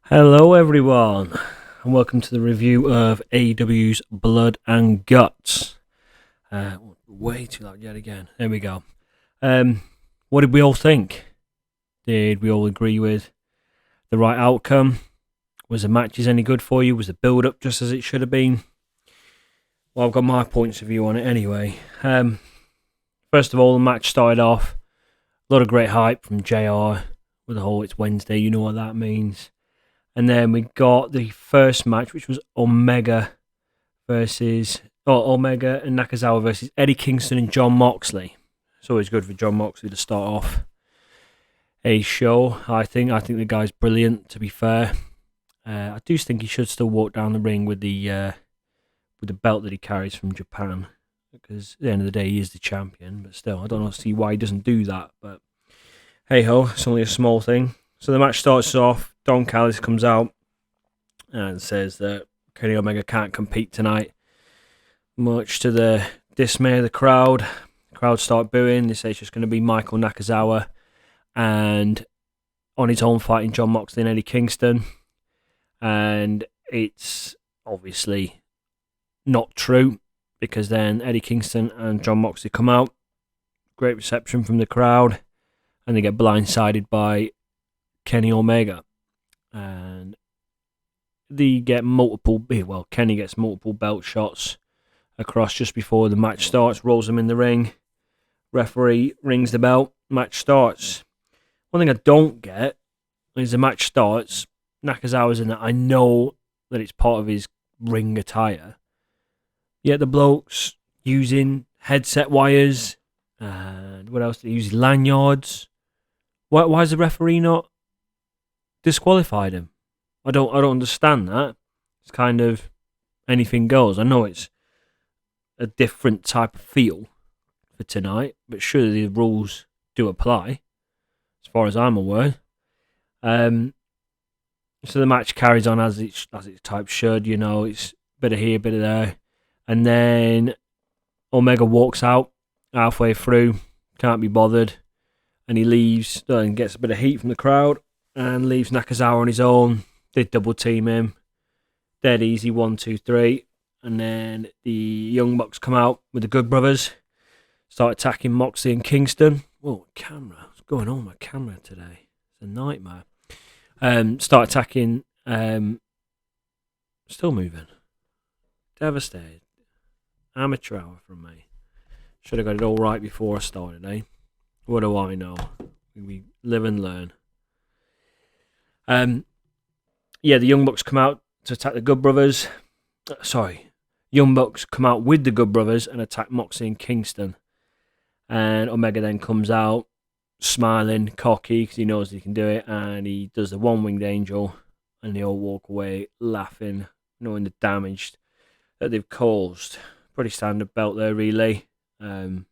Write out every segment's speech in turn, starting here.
Hello everyone, and welcome to the review of AEW's Blood and Guts. Way too loud yet again. There we go. What did we all think? Did we all agree with the right outcome? Was the matches any good for you? Was the build-up just as it should have been? Well, I've got my points of view on it anyway. First of all, the match started off. A lot of great hype from JR with the whole "it's Wednesday, you know what that means." And then we got the first match, which was Omega and Nakazawa versus Eddie Kingston and Jon Moxley. It's always good for Jon Moxley to start off a show. I think the guy's brilliant. To be fair, I do think he should still walk down the ring with the belt that he carries from Japan, because at the end of the day he is the champion. But still, I don't see why he doesn't do that. But hey ho, it's only a small thing. So the match starts off. Don Callis comes out and says that Kenny Omega can't compete tonight, much to the dismay of the crowd. The crowd start booing. They say it's just going to be Michael Nakazawa and on his own fighting Jon Moxley and Eddie Kingston. And it's obviously not true, because then Eddie Kingston and Jon Moxley come out. Great reception from the crowd, and they get blindsided by Kenny Omega. And they get Kenny gets multiple belt shots across just before the match starts, rolls them in the ring. Referee rings the bell, match starts. One thing I don't get is the match starts, Nakazawa's in it. I know that it's part of his ring attire, yet the bloke's using headset wires, and what else? They use lanyards. Why is the referee not disqualified him? I don't understand that. It's kind of anything goes. I know it's a different type of feel for tonight, but surely the rules do apply, as far as I'm aware. So the match carries on as its type should. It's a bit of here, a bit of there, and then Omega walks out halfway through, can't be bothered, and he leaves and gets a bit of heat from the crowd, and leaves Nakazawa on his own. They double team him. Dead easy, 1, 2, 3. And then the Young Bucks come out with the Good Brothers. Start attacking Moxley and Kingston. Whoa, camera. What's going on with my camera today? It's a nightmare. Start attacking. Still moving. Devastated. Amateur hour from me. Should have got it all right before I started, eh? What do I know? We live and learn. The Young Bucks come out to attack the Good Brothers. Young Bucks come out with the Good Brothers and attack Moxley and Kingston. And Omega then comes out, smiling, cocky, because he knows he can do it, and he does the one-winged angel, and they all walk away laughing, knowing the damage that they've caused. Pretty standard belt there, really. Not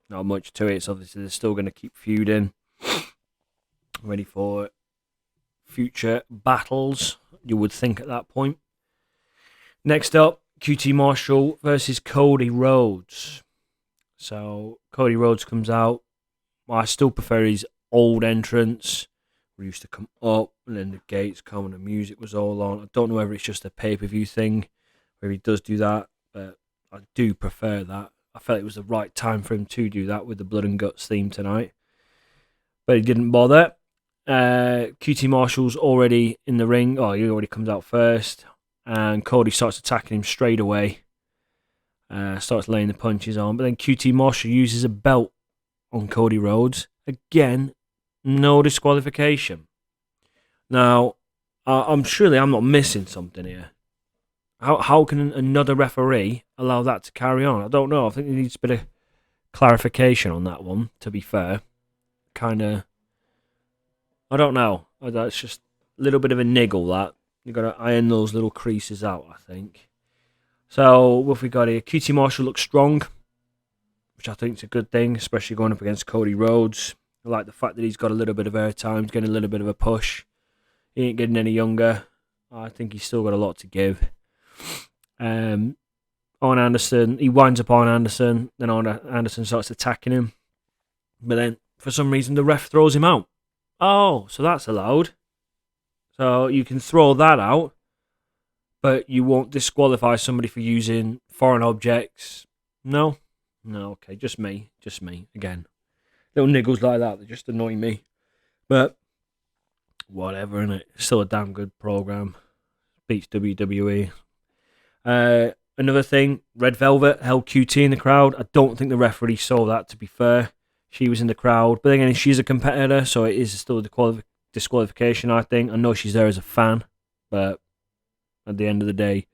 much to it. So obviously they're still going to keep feuding, ready for future battles, you would think at that point. Next up, QT Marshall versus Cody Rhodes. So Cody Rhodes comes out. I still prefer his old entrance, where he used to come up and then the gates come and the music was all on. I don't know whether it's just a pay-per-view thing where he does do that, but I do prefer that. I felt it was the right time for him to do that with the Blood and Guts theme tonight, but he didn't bother. QT Marshall's already in the ring. He already comes out first, and Cody starts attacking him straight away. Starts laying the punches on, but then QT Marshall uses a belt on Cody Rhodes. Again, no disqualification. Now, I'm not missing something here. How can another referee allow that to carry on? I don't know. I think there needs a bit of clarification on that one, to be fair. I don't know. That's just a little bit of a niggle, that. You've got to iron those little creases out, I think. So, what have we got here? QT Marshall looks strong, which I think is a good thing, especially going up against Cody Rhodes. I like the fact that he's got a little bit of airtime, he's getting a little bit of a push. He ain't getting any younger. I think he's still got a lot to give. On Anderson, he winds up on Anderson, then Anderson starts attacking him. But then, for some reason, the ref throws him out. Oh, so that's allowed. So you can throw that out, but you won't disqualify somebody for using foreign objects. No, okay, just me. Again, little niggles like that just annoy me. But whatever, innit? It's still a damn good program. Beats WWE. Another thing, Red Velvet held QT in the crowd. I don't think the referee saw that, to be fair. She was in the crowd. But again, she's a competitor, so it is still a disqualification, I think. I know she's there as a fan, but at the end of the day,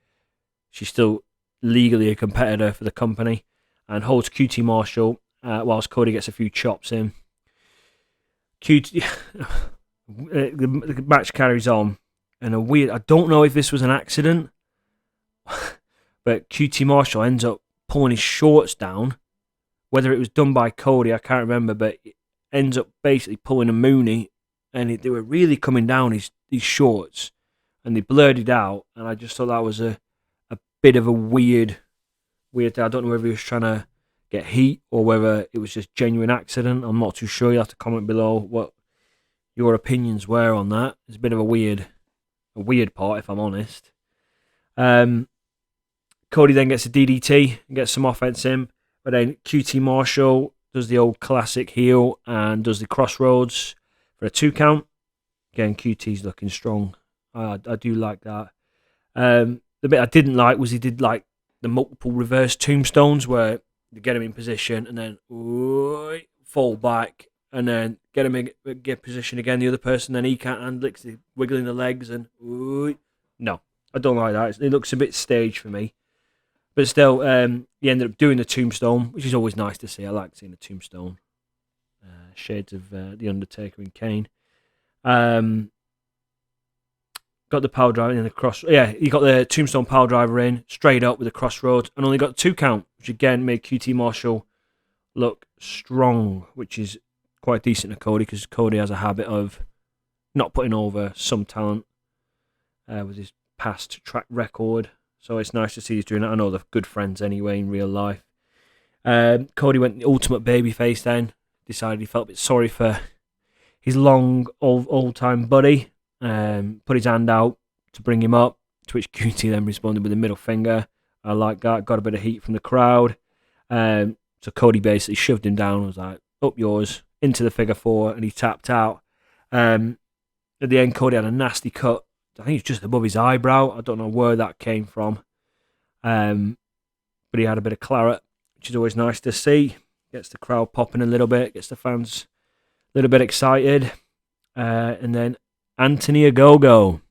she's still legally a competitor for the company and holds QT Marshall whilst Cody gets a few chops in. QT, the match carries on, and I don't know if this was an accident, but QT Marshall ends up pulling his shorts down. Whether it was done by Cody, I can't remember, but it ends up basically pulling a Mooney, and they were really coming down his shorts, and they blurred it out, and I just thought that was a bit of a weird thing. I don't know whether he was trying to get heat or whether it was just genuine accident. I'm not too sure. You'll have to comment below what your opinions were on that. It's a bit of a weird part, if I'm honest. Cody then gets a DDT and gets some offense in, but then QT Marshall does the old classic heel and does the crossroads for a 2 count. Again, QT's looking strong. I do like that. The bit I didn't like was he did like the multiple reverse tombstones where they get him in position and then fall back and then get him in get position again. The other person, then he can't handle it because he's wiggling the legs and no, I don't like that. It looks a bit staged for me. But still, he ended up doing the tombstone, which is always nice to see. I like seeing the tombstone. Shades of The Undertaker and Kane. Got the power driver in the cross. Yeah, he got the tombstone power driver in straight up with the crossroads and only got 2 count, which again made QT Marshall look strong, which is quite decent to Cody because Cody has a habit of not putting over some talent with his past track record. So it's nice to see he's doing that. I know they're good friends anyway in real life. Cody went the ultimate babyface then. Decided he felt a bit sorry for his long, old-time buddy. Put his hand out to bring him up, to which QT then responded with a middle finger. I like that. Got a bit of heat from the crowd. So Cody basically shoved him down and was like, up yours, into the figure 4, and he tapped out. At the end, Cody had a nasty cut. I think it's just above his eyebrow. I don't know where that came from. But he had a bit of claret, which is always nice to see. Gets the crowd popping a little bit, gets the fans a little bit excited. And then Anthony Ogogo,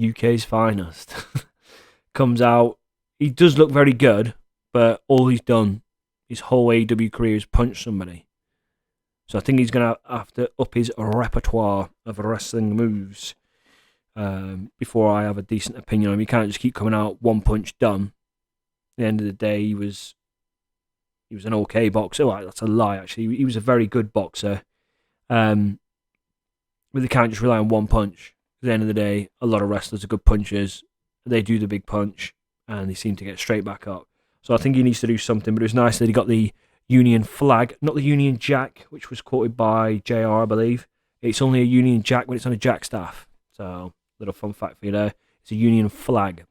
UK's finest, comes out. He does look very good, but all he's done his whole AEW career is punch somebody. So I think he's going to have to up his repertoire of wrestling moves before I have a decent opinion on him. He can't just keep coming out one punch done. At the end of the day, he was an okay boxer. Well, that's a lie, actually. He was a very good boxer. But they can't just rely on one punch. At the end of the day, a lot of wrestlers are good punchers. They do the big punch, and they seem to get straight back up. So I think he needs to do something. But it was nice that he got the Union flag, not the Union Jack, which was quoted by JR, I believe. It's only a Union Jack when it's on a Jack staff. So, little fun fact for you there. It's a Union flag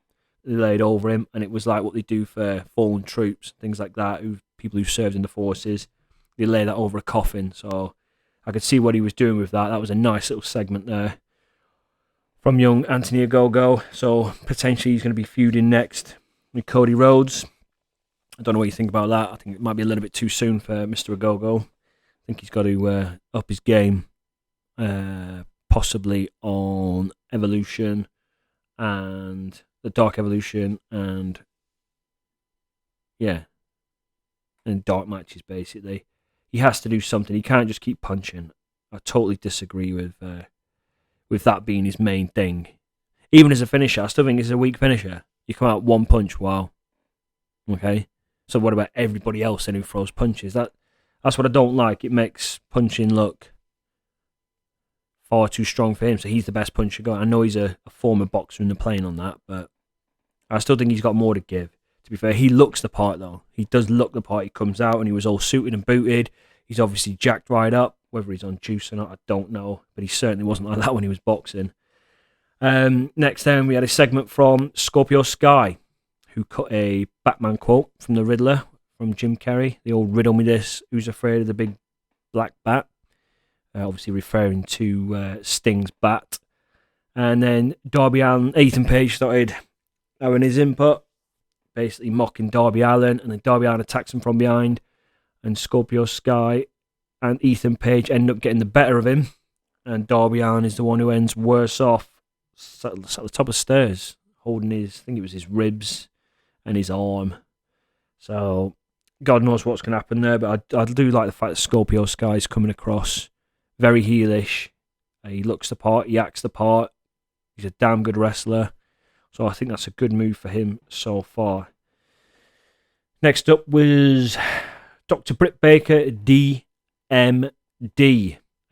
they laid over him, and it was like what they do for fallen troops, things like that, people who served in the forces. They lay that over a coffin. So I could see what he was doing with that. That was a nice little segment there from young Anthony Ogogo. So potentially he's going to be feuding next with Cody Rhodes. I don't know what you think about that. I think it might be a little bit too soon for Mr. Ogogo. I think he's got to up his game, possibly on Evolution and the Dark Evolution and dark matches, basically. He has to do something. He can't just keep punching. I totally disagree with that being his main thing. Even as a finisher, I still think it's a weak finisher. You come out one punch, wow. Okay? So what about everybody else then who throws punches? That's what I don't like. It makes punching look far too strong for him. So he's the best puncher going. I know he's a former boxer and they're playing on that, but I still think he's got more to give. To be fair, he looks the part though. He does look the part. He comes out and he was all suited and booted. He's obviously jacked right up. Whether he's on juice or not, I don't know. But he certainly wasn't like that when he was boxing. Next then, we had a segment from Scorpio Sky, who cut a Batman quote from the Riddler from Jim Carrey. The old riddle me this, who's afraid of the big black bat? Obviously referring to Sting's bat. And then Darby Allin, Ethan Page started having his input, basically mocking Darby Allin, and then Darby Allin attacks him from behind, and Scorpio Sky and Ethan Page end up getting the better of him, and Darby Allin is the one who ends worse off, sat at the top of stairs, holding I think it was his ribs and his arm. So, God knows what's going to happen there, but I do like the fact that Scorpio Sky is coming across very heelish. He looks the part, he acts the part, he's a damn good wrestler. So I think that's a good move for him so far. Next up was Dr. Britt Baker, DMD,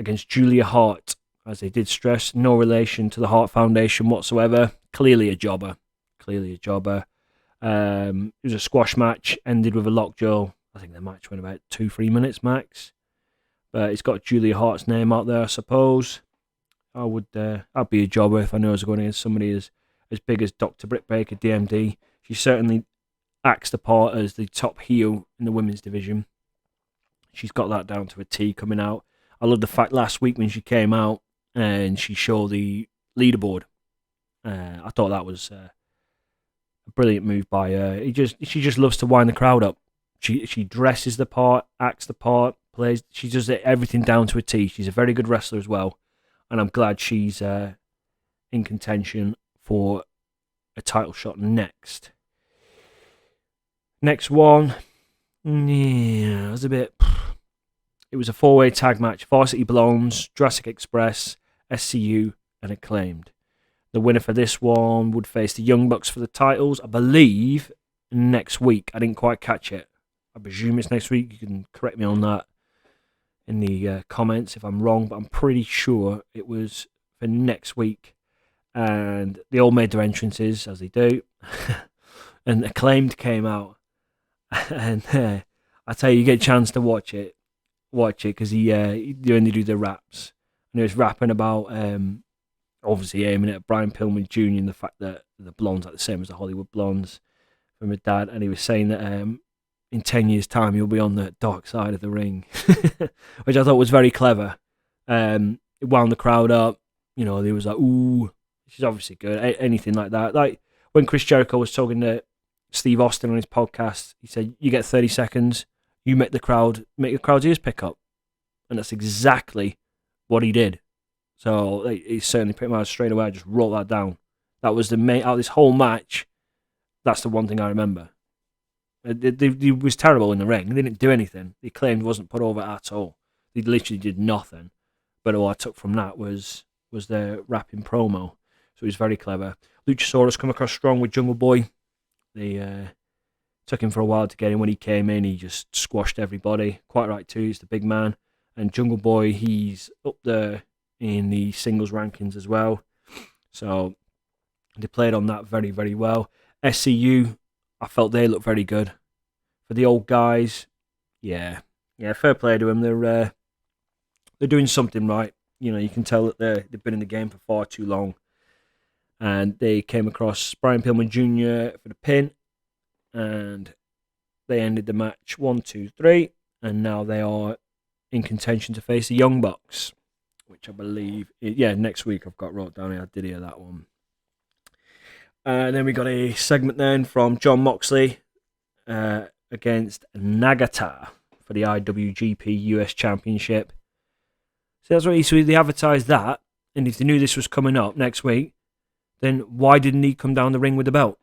against Julia Hart. As they did stress, no relation to the Hart Foundation whatsoever. Clearly a jobber. It was a squash match, ended with a lockjaw. I think the match went about 2-3 minutes max. But it's got Julia Hart's name out there, I suppose. I'd be a jobber if I knew I was going against somebody as big as Dr. Britt Baker, DMD. She certainly acts the part as the top heel in the women's division. She's got that down to a T coming out. I love the fact last week when she came out and she showed the leaderboard. I thought that was a brilliant move by her. She just loves to wind the crowd up. She dresses the part, acts the part, plays. She does everything down to a T. She's a very good wrestler as well. And I'm glad she's in contention for a title shot next. Next one, it was it was a 4-way tag match. Varsity Blondes, Jurassic Express, SCU, and Acclaimed. The winner for this one would face the Young Bucks for the titles, I believe, next week. I didn't quite catch it. I presume it's next week. You can correct me on that in the comments if I'm wrong, but I'm pretty sure it was for next week. And they all made their entrances, as they do. And Acclaimed came out. And I tell you get a chance to watch it because he only do the raps. And he was rapping about, obviously aiming at Brian Pillman Jr. and the fact that the blondes are the same as the Hollywood blondes from his dad. And he was saying that in 10 years' time, you'll be on the dark side of the ring, which I thought was very clever. It wound the crowd up. You know, they was like, ooh, she's obviously good. Anything like that. Like when Chris Jericho was talking to Steve Austin on his podcast, he said, you get 30 seconds, you make the crowd's ears pick up. And that's exactly what he did. So he certainly pretty much straight away just wrote that down. That was the main, out of this whole match, that's the one thing I remember. He was terrible in the ring. They didn't do anything. He claimed wasn't put over at all. They literally did nothing. But all I took from that was their rapping promo. So he was very clever. Luchasaurus come across strong with Jungle Boy. They took him for a while to get in. When he came in, he just squashed everybody. Quite right too, he's the big man. And Jungle Boy, he's up there in the singles rankings as well. So they played on that very, very well. SCU, I felt they looked very good. For the old guys, yeah, fair play to them. They're doing something right. You know, you can tell that they've been in the game for far too long. And they came across Brian Pillman Jr. for the pin, and they ended the match 1, 2, 3, and now they are in contention to face the Young Bucks, which I believe, next week I've got wrote down here. I did hear that one. And then we got a segment then from Jon Moxley against Nagata for the IWGP US Championship. So that's what they advertised that, and if they knew this was coming up next week, then why didn't he come down the ring with the belt?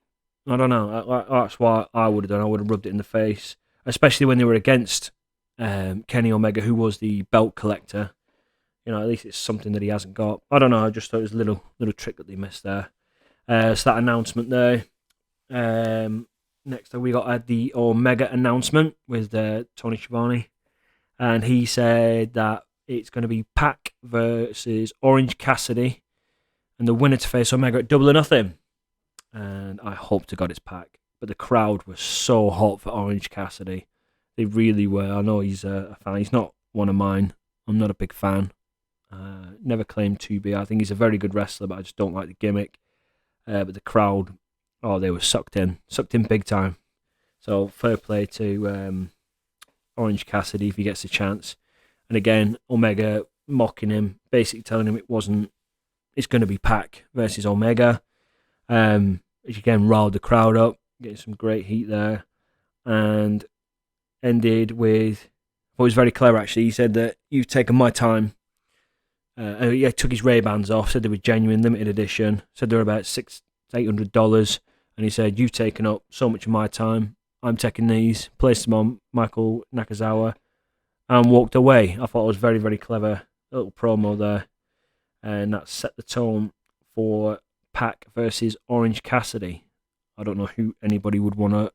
I don't know. That's what I would have done. I would have rubbed it in the face, especially when they were against Kenny Omega, who was the belt collector. You know, at least it's something that he hasn't got. I don't know. I just thought it was a little trick that they missed there. So that announcement there. Next up, we got the Omega announcement with Tony Schiavone, and he said that it's going to be Pac versus Orange Cassidy, and the winner to face Omega at Double or Nothing. And I hope to God it's Pac, but the crowd was so hot for Orange Cassidy. They really were. I know he's a fan. He's not one of mine. I'm not a big fan. Never claimed to be. I think he's a very good wrestler, but I just don't like the gimmick. But the crowd, they were sucked in big time. So fair play to Orange Cassidy if he gets a chance. And again, Omega mocking him, basically telling him it's going to be Pac versus Omega. Which again riled the crowd up, getting some great heat there. And ended with, it was very clever actually. He said that you've taken my time. He took his Ray-Bans off, said they were genuine, limited edition, said they were about $800. And he said, you've taken up so much of my time. I'm taking these, placed them on Michael Nakazawa, and walked away. I thought it was very, very clever. A little promo there. And that set the tone for Pac versus Orange Cassidy. I don't know who anybody would want to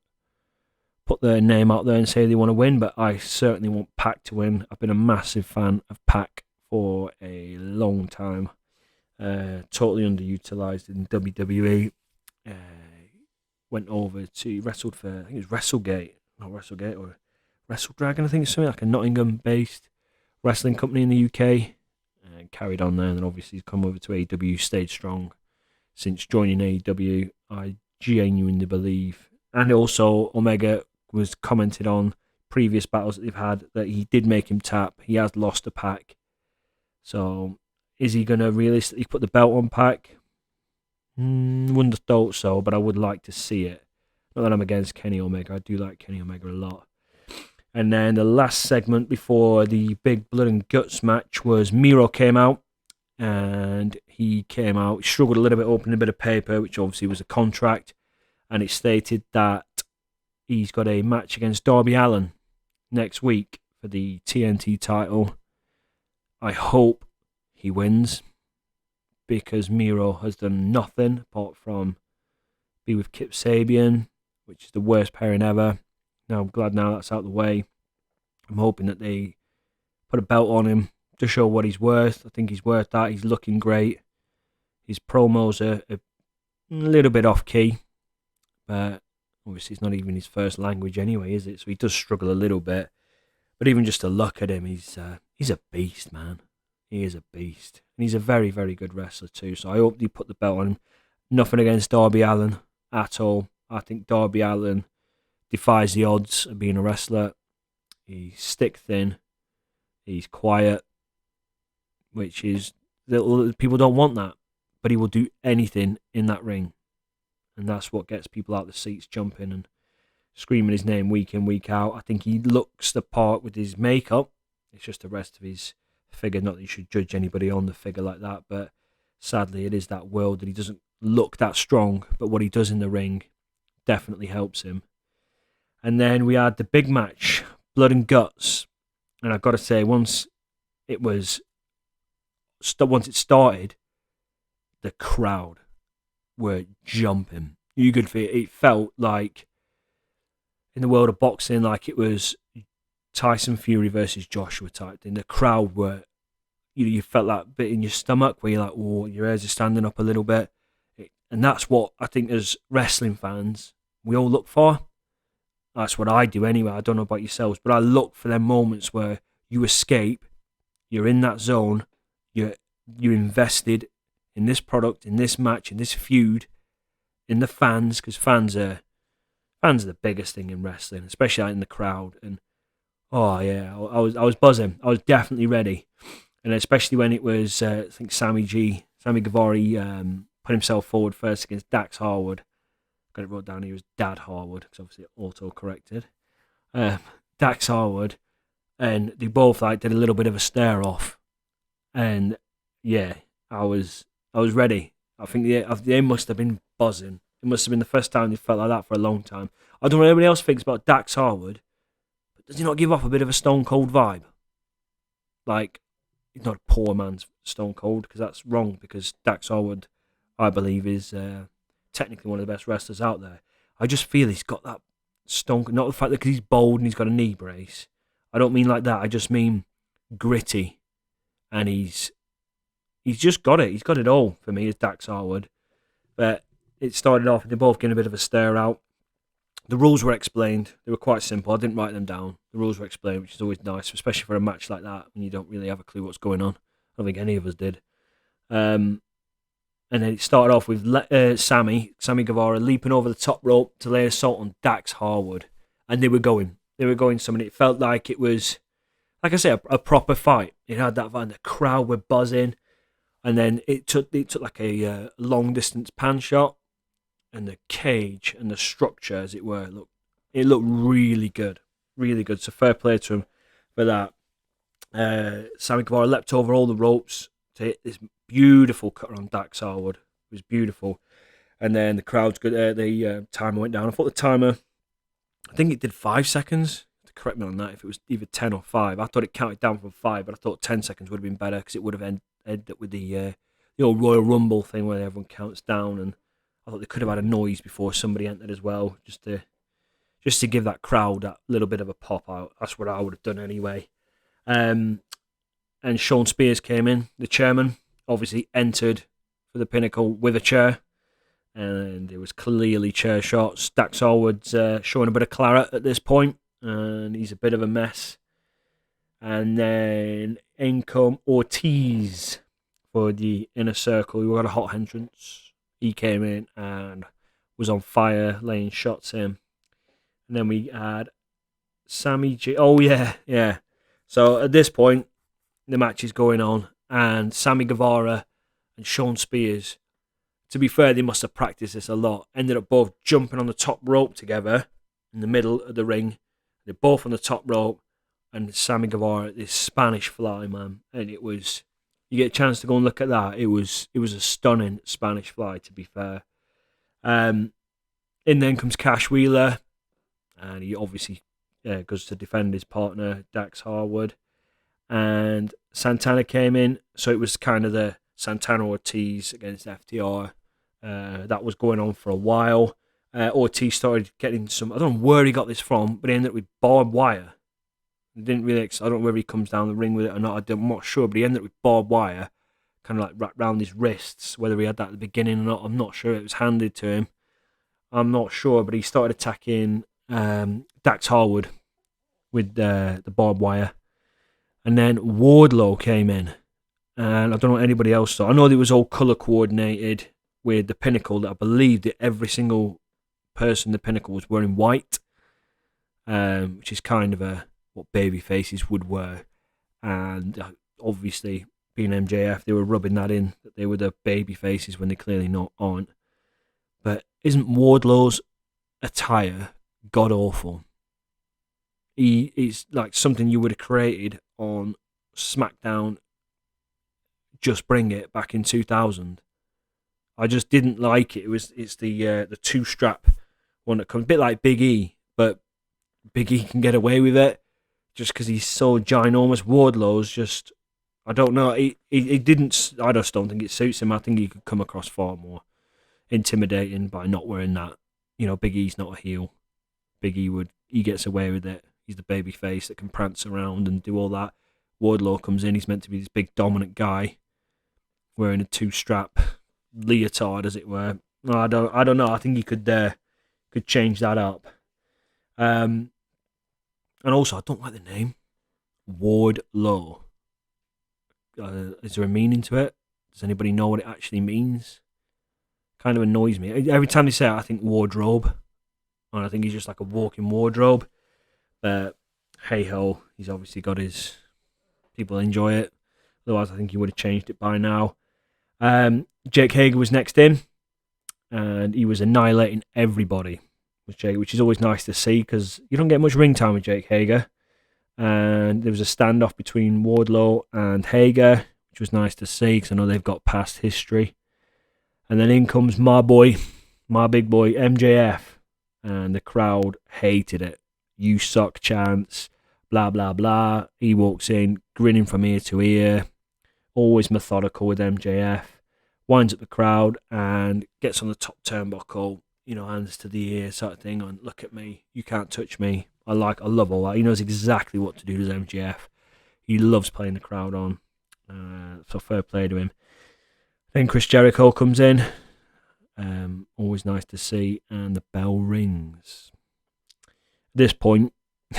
put their name out there and say they want to win, but I certainly want Pac to win. I've been a massive fan of Pac for a long time. Totally underutilized in WWE. Went over to, wrestled for, I think it was not WrestleGate, or Wrestle Dragon, I think it's something like a Nottingham-based wrestling company in the UK. Carried on there, and then obviously he's come over to AEW, stayed strong since joining AEW. I genuinely believe, and also Omega was commented on previous battles that they've had that he did make him tap. He has lost a Pac. So is he going to realistically put the belt on Pac? Wouldn't have thought so, but I would like to see it. Not that I'm against Kenny Omega. I do like Kenny Omega a lot. And then the last segment before the big Blood and Guts match was Miro came out. And he came out, struggled a little bit, opening a bit of paper, which obviously was a contract. And it stated that he's got a match against Darby Allin next week for the TNT title. I hope he wins, because Miro has done nothing apart from be with Kip Sabian, which is the worst pairing ever. Now I'm glad now that's out of the way. I'm hoping that they put a belt on him to show what he's worth. I think he's worth that. He's looking great. His promos are a little bit off key, but obviously it's not even his first language anyway, is it? So he does struggle a little bit. But even just to look at him, he's a beast, man. He is a beast. And he's a very, very good wrestler too. So I hope they put the belt on him. Nothing against Darby Allin at all. I think Darby Allin defies the odds of being a wrestler. He's stick thin. He's quiet, which is, people don't want that. But he will do anything in that ring. And that's what gets people out of the seats jumping and screaming his name week in, week out. I think he looks the part with his makeup. It's just the rest of his figure. Not that you should judge anybody on the figure like that, but sadly it is that world that he doesn't look that strong, but what he does in the ring definitely helps him. And then we had the big match, Blood and Guts. And I've got to say, once it started, the crowd were jumping. You could feel it. Felt like, in the world of boxing, like it was Tyson Fury versus Joshua type thing. The crowd were, you felt that bit in your stomach where you're like, oh, your hairs are standing up a little bit. And that's what I think as wrestling fans, we all look for. That's what I do anyway. I don't know about yourselves, but I look for them moments where you escape, you're in that zone, you're invested in this product, in this match, in this feud, in the fans, because fans are the biggest thing in wrestling, especially out in the crowd. And oh yeah, I was buzzing. I was definitely ready, and especially when it was I think Sammy Guevara put himself forward first against Dax Harwood. Got it wrote down here as Dad Harwood, because obviously it auto-corrected. Dax Harwood, and they both did a little bit of a stare off, and yeah, I was ready. I think they must have been buzzing. It must have been the first time they felt like that for a long time. I don't know what anybody else thinks about Dax Harwood, but does he not give off a bit of a Stone Cold vibe? Like, he's not a poor man's Stone Cold, because that's wrong, because Dax Harwood, I believe, is technically one of the best wrestlers out there. I just feel he's got that Stone Cold, not the fact that because he's bold and he's got a knee brace. I don't mean like that. I just mean gritty, and he's just got it. He's got it all for me as Dax Harwood. But it started off, and they're both getting a bit of a stare out. The rules were explained. They were quite simple. I didn't write them down. The rules were explained, which is always nice, especially for a match like that when you don't really have a clue what's going on. don't think any of us did. And then it started off with Sammy Guevara leaping over the top rope to lay assault on Dax Harwood. And they were going something. It felt like it was, like I say, a proper fight. It had that vibe. The crowd were buzzing. And then it took like a long distance pan shot. And the cage and the structure, as it were, it looked really good. Really good. So fair play to him for that. Sammy Guevara leapt over all the ropes to hit this beautiful cut on Dax Harwood. It was beautiful. And then the crowd's good. The timer went down. I thought the timer, I think it did 5 seconds. Correct me on that, if it was either 10 or 5. I thought it counted down from 5, but I thought 10 seconds would have been better because it would have ended up with the old Royal Rumble thing where everyone counts down. And I thought they could have had a noise before somebody entered as well, just to give that crowd that little bit of a pop out. That's what I would have done anyway. And Sean Spears came in, the chairman, obviously entered for the Pinnacle with a chair. And it was clearly chair shots. Dax Harwood's showing a bit of claret at this point, and he's a bit of a mess. And then in come Ortiz for the Inner Circle. We got a hot entrance. He came in and was on fire, laying shots in. And then we had Sammy G. Oh, yeah. So at this point, the match is going on, and Sammy Guevara and Sean Spears, to be fair, they must have practiced this a lot, ended up both jumping on the top rope together in the middle of the ring. They're both on the top rope, and Sammy Guevara, this Spanish fly, man. And it was, you get a chance to go and look at that. It was a stunning Spanish fly, to be fair. In then comes Cash Wheeler, and he obviously goes to defend his partner, Dax Harwood. And Santana came in, so it was kind of the Santana Ortiz against FTR. That was going on for a while. Ortiz started getting some, I don't know where he got this from, but he ended up with barbed wire. He didn't really, I don't know whether he comes down the ring with it or not, I'm not sure, but he ended up with barbed wire, kind of like wrapped around his wrists. Whether he had that at the beginning or not, I'm not sure. It was handed to him. I'm not sure, but he started attacking Dax Harwood with the barbed wire. And then Wardlow came in. And I don't know what anybody else saw. I know it was all colour coordinated with the Pinnacle, that I believe that every single person in the Pinnacle was wearing white, which is kind of what baby faces would wear. And obviously, being MJF, they were rubbing that in, that they were the baby faces when they clearly not aren't. But isn't Wardlow's attire god awful? He's like something you would have created on SmackDown Just Bring It back in 2000. I just didn't like it. It's the two strap one that comes a bit like Big E, but Big E can get away with it just because he's so ginormous. Wardlow's just, I don't know. He didn't. I just don't think it suits him. I think he could come across far more intimidating by not wearing that. You know, Big E's not a heel. Big E he gets away with it. He's the baby face that can prance around and do all that. Wardlow comes in. He's meant to be this big dominant guy wearing a two-strap leotard, as it were. No, I don't know. I think he could change that up. And also, I don't like the name Wardlow. Is there a meaning to it? Does anybody know what it actually means? Kind of annoys me. Every time they say it, I think wardrobe. And I think he's just like a walking wardrobe. But hey ho, he's obviously got his people enjoy it. Otherwise, I think he would have changed it by now. Jake Hager was next in, and he was annihilating everybody with Jake, which is always nice to see because you don't get much ring time with Jake Hager. And there was a standoff between Wardlow and Hager, which was nice to see because I know they've got past history. And then in comes my big boy, MJF, and the crowd hated it. You suck chants, blah, blah, blah. He walks in, grinning from ear to ear, always methodical with MJF, winds up the crowd and gets on the top turnbuckle, hands to the ear sort of thing, on look at me, you can't touch me. I love all that. He knows exactly what to do to MJF. He loves playing the crowd on. So fair play to him. Then Chris Jericho comes in. Always nice to see. And the bell rings. At this point,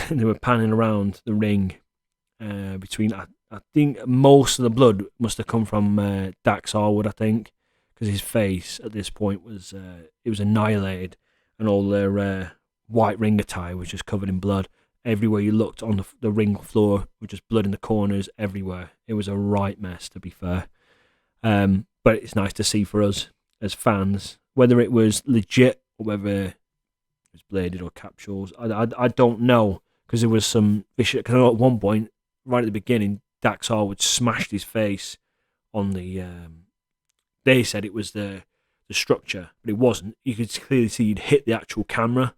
they were panning around the ring between, I I think most of the blood must have come from Dax Harwood, I think, because his face at this point was it was annihilated, and all their white ring attire was just covered in blood. Everywhere you looked on the ring floor was just blood in the corners everywhere. It was a right mess, to be fair. But it's nice to see for us as fans, whether it was legit or whether it was bladed or capsules. I don't know, because there was some vicious. Because at one point, right at the beginning, Dax Harwood smashed his face on the. They said it was the structure, but it wasn't. You could clearly see he'd hit the actual camera.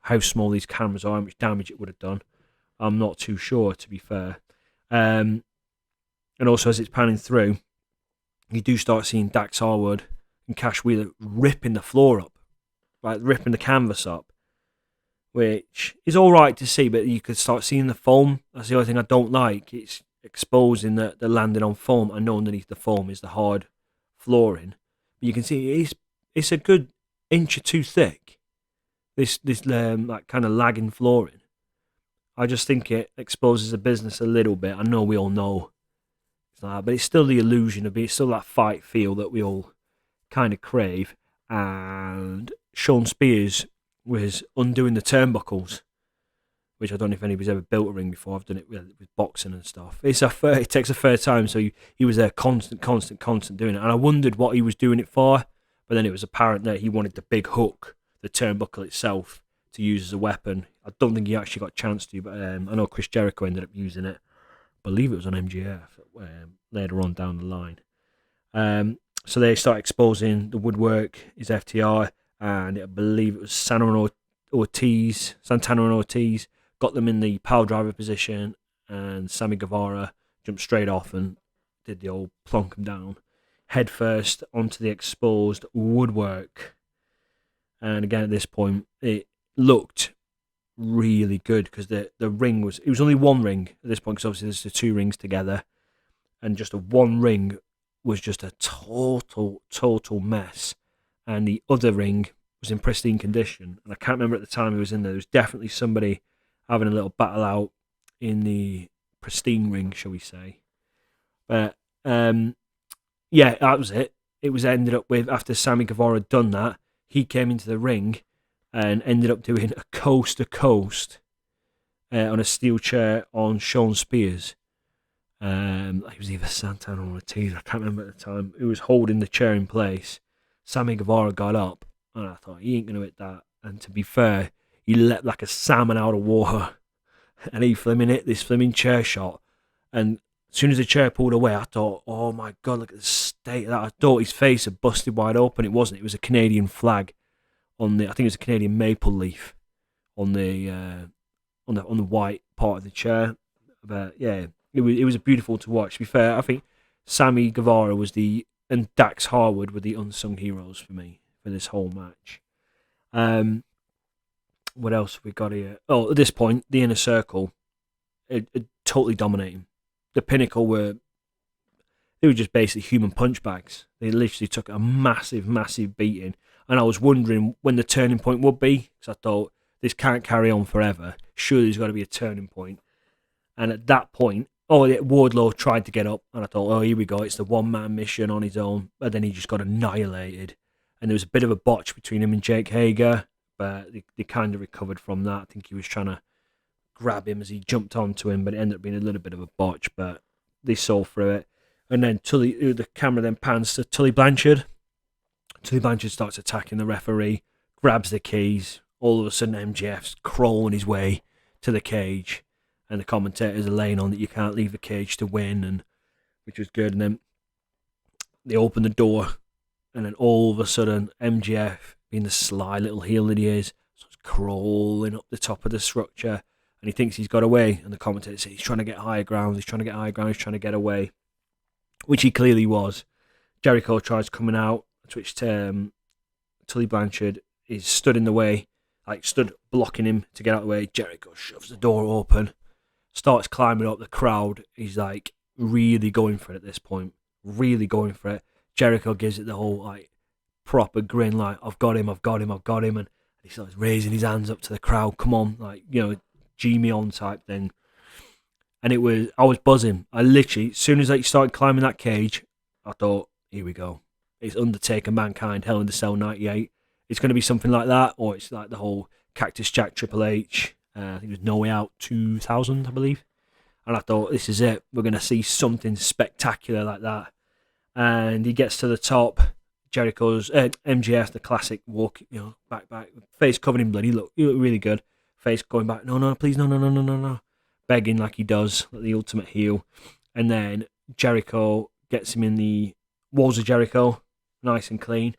How small these cameras are, how much damage it would have done, I'm not too sure, to be fair. And also, as it's panning through, you do start seeing Dax Harwood and Cash Wheeler ripping the floor up, like ripping the canvas up, which is all right to see, but you could start seeing the foam. That's the only thing I don't like. It's exposing the landing on foam. I know underneath the foam is the hard flooring, but you can see it's a good inch or two thick. This like kind of lagging flooring. I just think it exposes the business a little bit. I know we all know it's not that, but it's still the illusion of it. It's still that fight feel that we all kind of crave. And Sean Spears was undoing the turnbuckles, which I don't know if anybody's ever built a ring before. I've done it with boxing and stuff. It takes a fair time, so he was there constant doing it. And I wondered what he was doing it for, but then it was apparent that he wanted the big hook, the turnbuckle itself, to use as a weapon. I don't think he actually got a chance to, but I know Chris Jericho ended up using it. I believe it was on MJF later on down the line. So they start exposing the woodwork, his FTR, and I believe it was Santana and Ortiz got them in the power driver position, and Sammy Guevara jumped straight off and did the old plonk him down, head first onto the exposed woodwork. And again, at this point, it looked really good because the ring was only one ring at this point, because obviously there's the two rings together, and just a one ring was just a total mess, and the other ring was in pristine condition. And I can't remember at the time he was in there. There was definitely somebody having a little battle out in the pristine ring, shall we say. But yeah, that was it. It was ended up with, after Sammy Guevara had done that, he came into the ring and ended up doing a coast-to-coast on a steel chair on Sean Spears. It was either Santana or Ortiz, I can't remember at the time, who was holding the chair in place. Sammy Guevara got up, and I thought, he ain't going to hit that. And to be fair, he leapt like a salmon out of water, and he hit this flimming chair shot. And as soon as the chair pulled away, I thought, oh my God, look at the state of that. I thought his face had busted wide open. It wasn't. It was a Canadian flag I think it was a Canadian maple leaf on the white part of the chair. But yeah, it was beautiful to watch. To be fair, I think Sammy Guevara and Dax Harwood were the unsung heroes for me for this whole match. What else have we got here? Oh, at this point, the Inner Circle, it totally dominating. The Pinnacle they were just basically human punch bags. They literally took a massive beating. And I was wondering when the turning point would be, because I thought, this can't carry on forever. Surely there's got to be a turning point. And at that point, Wardlow tried to get up, and I thought, oh, here we go, it's the one-man mission on his own. But then he just got annihilated. And there was a bit of a botch between him and Jake Hager, but they kind of recovered from that. I think he was trying to grab him as he jumped onto him, but it ended up being a little bit of a botch, but they saw through it. And then the camera then pans to Tully Blanchard. Tully Blanchard starts attacking the referee, grabs the keys. All of a sudden, MJF's crawling his way to the cage, and the commentators are laying on that you can't leave the cage to win, and which was good. And then they open the door, and then all of a sudden, MJF, being the sly little heel that he is, starts crawling up the top of the structure, and he thinks he's got away. And the commentators say he's trying to get higher ground, he's trying to get away, which he clearly was. Jericho tries coming out, to which Tully Blanchard is stood in the way, stood blocking him to get out of the way. Jericho shoves the door open, starts climbing up the crowd. He's really going for it at this point, really going for it. Jericho gives it the whole proper grin, I've got him, and he starts raising his hands up to the crowd. Come on, G me on type thing. And I was buzzing. I literally, as soon as he started climbing that cage, I thought, here we go. It's Undertaker, Mankind, Hell in the Cell 98. It's going to be something like that, or it's like the whole Cactus Jack, Triple H. I think it was No Way Out 2000, I believe. And I thought, this is it. We're going to see something spectacular like that. And he gets to the top. Jericho's MJF, the classic walk, back, face covered in blood. He looked really good. Face going back, no, please, no. Begging like he does, like the ultimate heel. And then Jericho gets him in the walls of Jericho, nice and clean.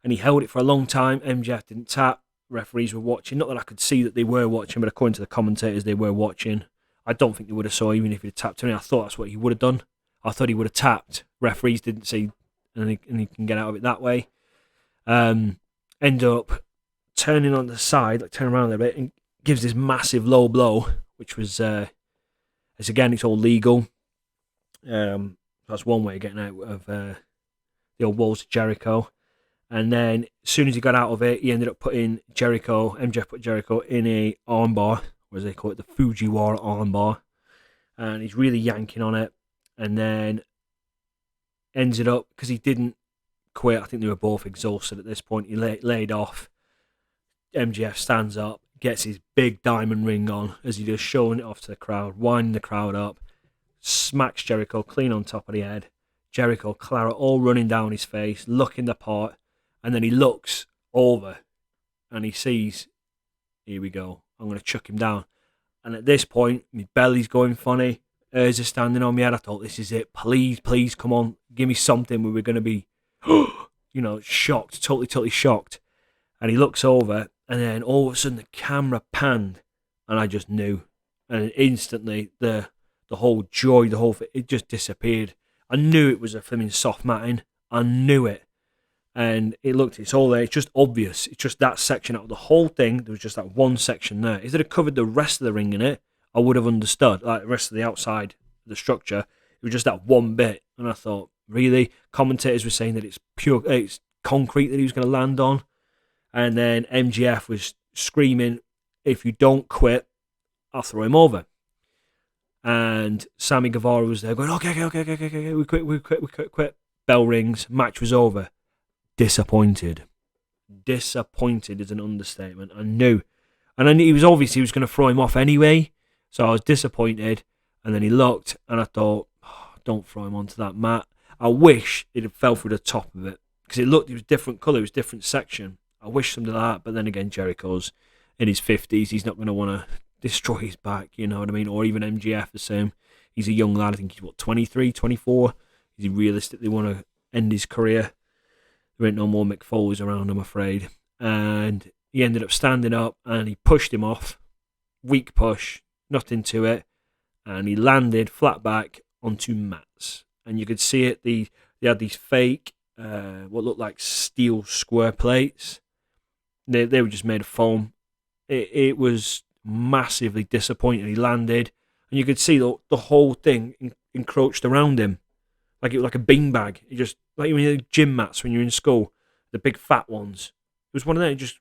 And he held it for a long time. MJF didn't tap. Referees were watching. Not that I could see that they were watching, but according to the commentators, they were watching. I don't think they would have saw, even if he'd tapped him. I thought that's what he would have done. I thought he would have tapped. Referees didn't see, and he can get out of it that way. End up turning on the side, turn around a little bit, and gives this massive low blow, which was, it's all legal. That's one way of getting out of the old walls of Jericho. And then as soon as he got out of it, he ended up putting MJF put Jericho in a armbar, or as they call it, the Fujiwara armbar. And he's really yanking on it. And then ends it up, because he didn't quit, I think they were both exhausted at this point, he laid off. MJF stands up, gets his big diamond ring on, as he just showing it off to the crowd, winding the crowd up, smacks Jericho clean on top of the head. Jericho, claret all running down his face, looking the part. And then he looks over and he sees, here we go, I'm going to chuck him down. And at this point, my belly's going funny. Ears are standing on my head. I thought, this is it. Please, come on. Give me something where we're going to be, shocked, totally shocked. And he looks over and then all of a sudden the camera panned and I just knew. And instantly the whole joy, it just disappeared. I knew it was a flipping soft matting. I knew it. And it's all there. It's just obvious. It's just that section out of the whole thing. There was just that one section there. If they'd have covered the rest of the ring in it, I would have understood. Like the rest of the outside, the structure, it was just that one bit. And I thought, really? Commentators were saying that it's concrete that he was going to land on. And then MJF was screaming, if you don't quit, I'll throw him over. And Sammy Guevara was there going, okay, we quit. Bell rings, match was over. Disappointed is an understatement. I knew he was going to throw him off anyway, so I was disappointed. And then he looked, and I thought, don't throw him onto that mat. I wish it had fell through the top of it, because it was different colour, it was different section. I wish something like that, but then again, Jericho's in his 50s, he's not going to want to destroy his back, you know what I mean? Or even MJF the same. He's a young lad, I think he's 23, 24. Does he realistically want to end his career? There ain't no more Mick Foley's around, I'm afraid. And he ended up standing up and he pushed him off. Weak push, nothing to it. And he landed flat back onto mats. And you could see it. They had these fake, what looked like steel square plates. They were just made of foam. It was massively disappointing. He landed. And you could see the whole thing encroached around him. Like it was like a beanbag. It just, like when you gym mats when you're in school, the big fat ones. It was one of them, just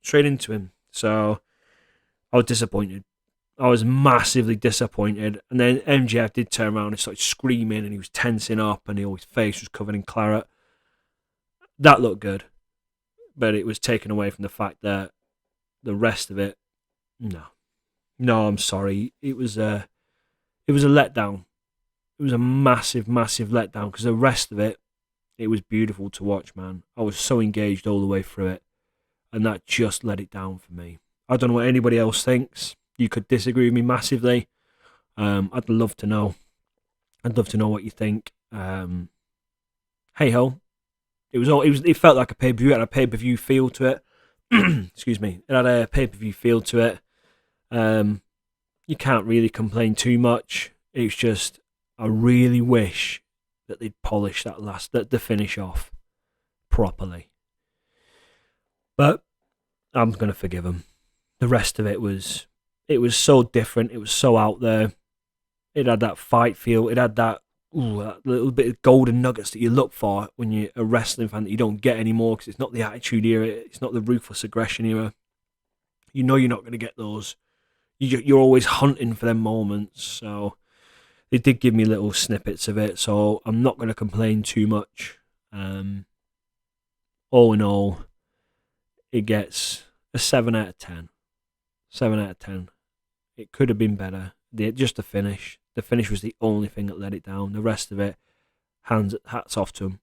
straight into him. So I was disappointed. I was massively disappointed. And then MJF did turn around and started screaming and he was tensing up and his face was covered in claret. That looked good. But it was taken away from the fact that the rest of it, no. No, I'm sorry. It was a letdown. It was a massive, massive letdown because the rest of it was beautiful to watch, man. I was so engaged all the way through it, and that just let it down for me. I don't know what anybody else thinks. You could disagree with me massively. I'd love to know. I'd love to know what you think. Hey ho, it felt like a pay-per-view. It had a pay-per-view feel to it. Excuse me. It had a pay-per-view feel to it. You can't really complain too much. It's just, I really wish that they'd polish the finish off properly. But I'm going to forgive them. The rest of it was so different. It was so out there. It had that fight feel. It had that little bit of golden nuggets that you look for when you're a wrestling fan that you don't get anymore because it's not the Attitude Era. It's not the Ruthless Aggression Era. You know you're not going to get those. You're always hunting for them moments. So they did give me little snippets of it, so I'm not going to complain too much. All in all, it gets a 7 out of 10. 7 out of 10. It could have been better. Just the finish. The finish was the only thing that let it down. The rest of it, hats off to them.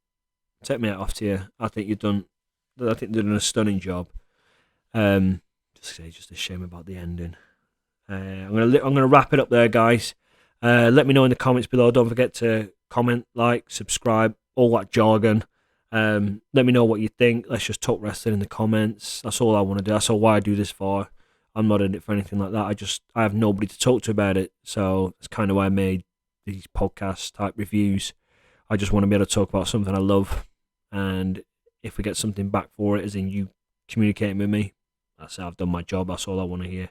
Take me hat off to you. I think they've done a stunning job. Just a shame about the ending. I'm gonna wrap it up there, guys. Let me know in the comments below. Don't forget to comment, like, subscribe, all that jargon. Let me know what you think. Let's just talk wrestling in the comments. That's all I want to do. That's all why I do this for. I'm not in it for anything like that. I have nobody to talk to about it. So that's kind of why I made these podcast type reviews. I just want to be able to talk about something I love. And if we get something back for it, as in you communicating with me, that's it. I've done my job. That's all I want to hear.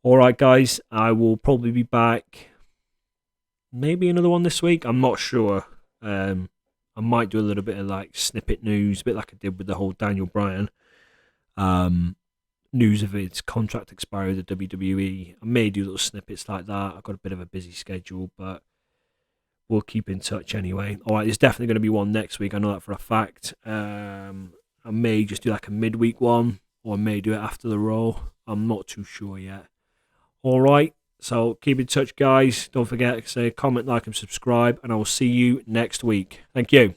All right, guys. I will probably be back. Maybe another one this week. I'm not sure. I might do a little bit of like snippet news, a bit like I did with the whole Daniel Bryan news of his contract expiry with the WWE. I may do little snippets like that. I've got a bit of a busy schedule, but we'll keep in touch anyway. All right, there's definitely going to be one next week. I know that for a fact. I may just do like a midweek one, or I may do it after the Raw. I'm not too sure yet. All right, so keep in touch, guys. Don't forget to say comment, like, and subscribe, and I will see you next week. Thank you.